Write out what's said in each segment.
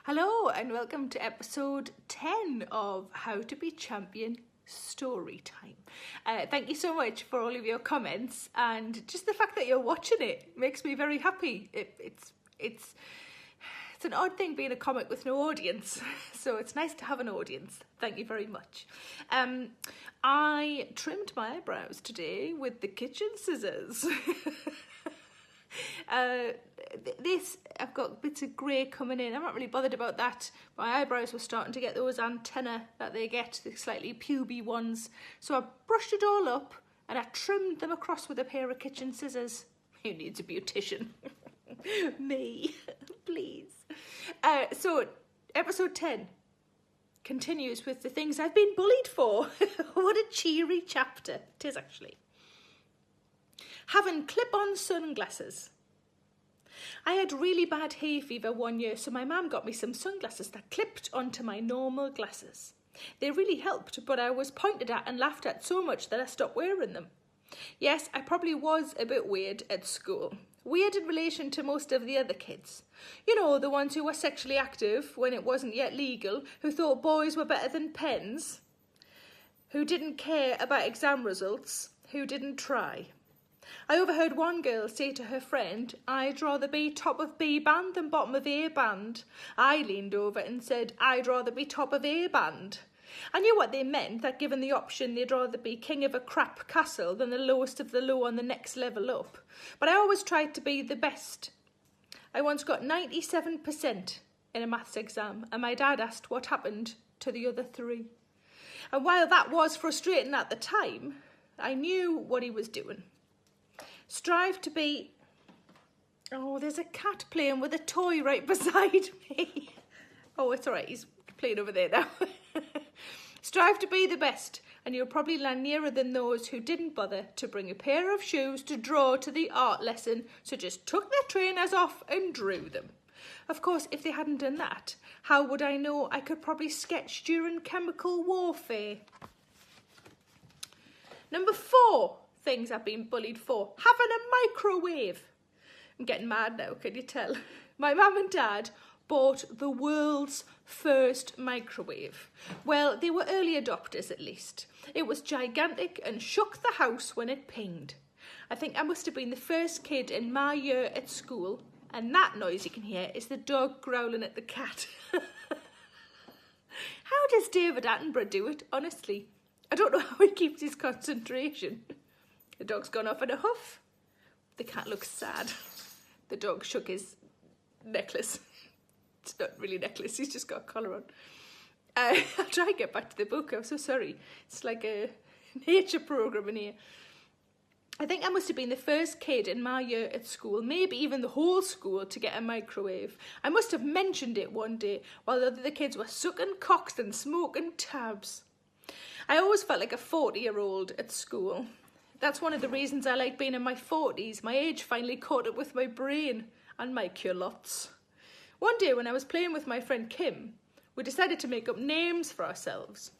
Hello and welcome to episode 10 of How to Be Champion Storytime. Thank you so much for all of your comments, and just the fact that you're watching it makes me very happy. It's an odd thing being a comic with no audience, so it's nice to have an audience. Thank you very much. I trimmed my eyebrows today with the kitchen scissors. I've got bits of grey coming in. I'm not really bothered about that. My eyebrows were starting to get those antennae that they get, the slightly puby ones. So I brushed it all up and I trimmed them across with a pair of kitchen scissors. Who needs a beautician? Me, please. So episode 10 continues with the things I've been bullied for. What a cheery chapter it is, actually. Having clip-on sunglasses. I had really bad hay fever one year, so my mum got me some sunglasses that clipped onto my normal glasses. They really helped, but I was pointed at and laughed at so much that I stopped wearing them. Yes, I probably was a bit weird at school. Weird in relation to most of the other kids. You know, the ones who were sexually active when it wasn't yet legal, who thought boys were better than pens, who didn't care about exam results, who didn't try. I overheard one girl say to her friend, "I'd rather be top of B band than bottom of A band." I leaned over and said, "I'd rather be top of A band." I knew what they meant, that given the option they'd rather be king of a crap castle than the lowest of the low on the next level up. But I always tried to be the best. I once got 97% in a maths exam, and my dad asked what happened to the other 3. And while that was frustrating at the time, I knew what he was doing. Strive to be... Oh, there's a cat playing with a toy right beside me. Oh, it's all right. He's playing over there now. Strive to be the best, and you'll probably land nearer than those who didn't bother to bring a pair of shoes to draw to the art lesson, so just took their trainers off and drew them. Of course, if they hadn't done that, how would I know? I could probably sketch during chemical warfare. Number 4. Things I've been bullied for. Having a microwave. I'm getting mad now, can you tell? My mum and dad bought the world's first microwave. Well, they were early adopters at least. It was gigantic and shook the house when it pinged. I think I must have been the first kid in my year at school, and that noise you can hear is the dog growling at the cat. How does David Attenborough do it, honestly? I don't know how he keeps his concentration. The dog's gone off in a huff. The cat looks sad. The dog shook his necklace. It's not really a necklace, he's just got a collar on. I'll try and get back to the book, I'm so sorry. It's like a nature programme in here. I think I must have been the first kid in my year at school, maybe even the whole school, to get a microwave. I must have mentioned it one day while the other kids were sucking cocks and smoking tabs. I always felt like a 40-year-old at school. That's one of the reasons I like being in my 40s. My age finally caught up with my brain and my culottes. One day when I was playing with my friend Kim, we decided to make up names for ourselves.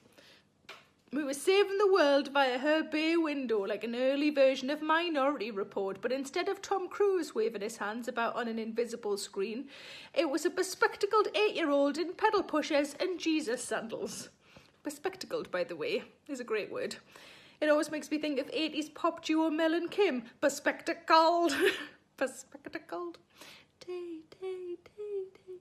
We were saving the world via her bay window, like an early version of Minority Report, but instead of Tom Cruise waving his hands about on an invisible screen, it was a bespectacled 8-year-old in pedal pushers and Jesus sandals. Bespectacled, by the way, is a great word. It always makes me think of 80s pop duo Mel and Kim. Bespectacled. Bespectacled. Day, day, day, day.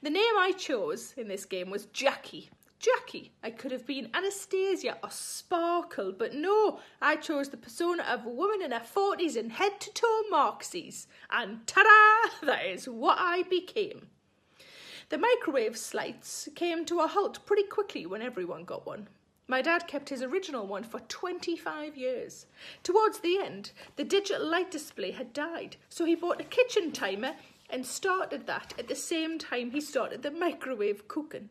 The name I chose in this game was Jackie. Jackie. I could have been Anastasia or Sparkle, but no, I chose the persona of a woman in her 40s and head-to-toe Marxies. And ta-da! That is what I became. The microwave slights came to a halt pretty quickly when everyone got one. My dad kept his original one for 25 years. Towards the end, the digital light display had died, so he bought a kitchen timer and started that at the same time he started the microwave cooking.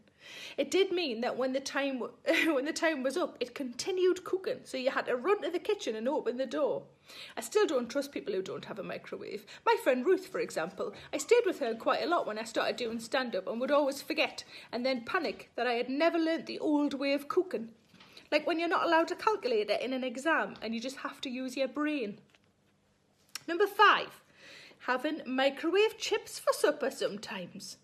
It did mean that when the time was up, it continued cooking, so you had to run to the kitchen and open the door. I still don't trust people who don't have a microwave. My friend Ruth, for example, I stayed with her quite a lot when I started doing stand-up and would always forget and then panic that I had never learnt the old way of cooking. Like when you're not allowed to calculate it in an exam and you just have to use your brain. Number 5, having microwave chips for supper sometimes.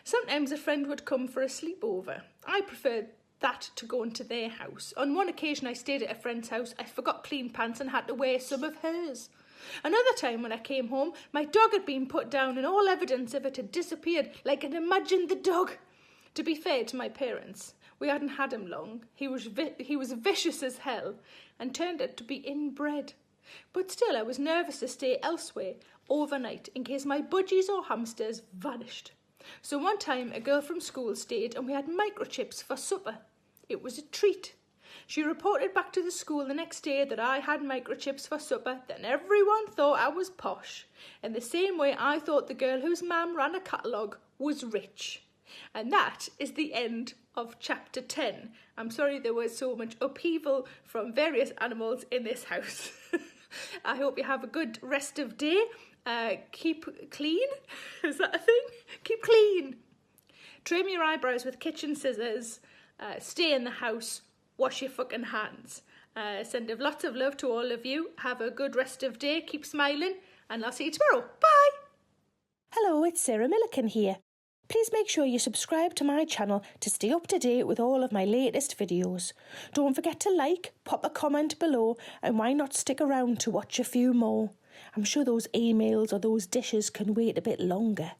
Sometimes a friend would come for a sleepover. I preferred that to going to their house. On one occasion I stayed at a friend's house. I forgot clean pants and had to wear some of hers. Another time when I came home, my dog had been put down and all evidence of it had disappeared, like an imagined the dog. To be fair to my parents, we hadn't had him long. He was vicious as hell and turned out to be inbred. But still I was nervous to stay elsewhere overnight in case my budgies or hamsters vanished. So one time a girl from school stayed and we had microchips for supper. It was a treat. She reported back to the school the next day that I had microchips for supper. Then everyone thought I was posh. In the same way I thought the girl whose mum ran a catalogue was rich. And that is the end of chapter 10. I'm sorry there was so much upheaval from various animals in this house. I hope you have a good rest of day. Keep clean. Is that a thing? Keep clean. Trim your eyebrows with kitchen scissors. Stay in the house. Wash your fucking hands. Send lots of love to all of you. Have a good rest of day. Keep smiling. And I'll see you tomorrow. Bye. Hello, it's Sarah Millican here. Please make sure you subscribe to my channel to stay up to date with all of my latest videos. Don't forget to like, pop a comment below, and why not stick around to watch a few more? I'm sure those emails or those dishes can wait a bit longer.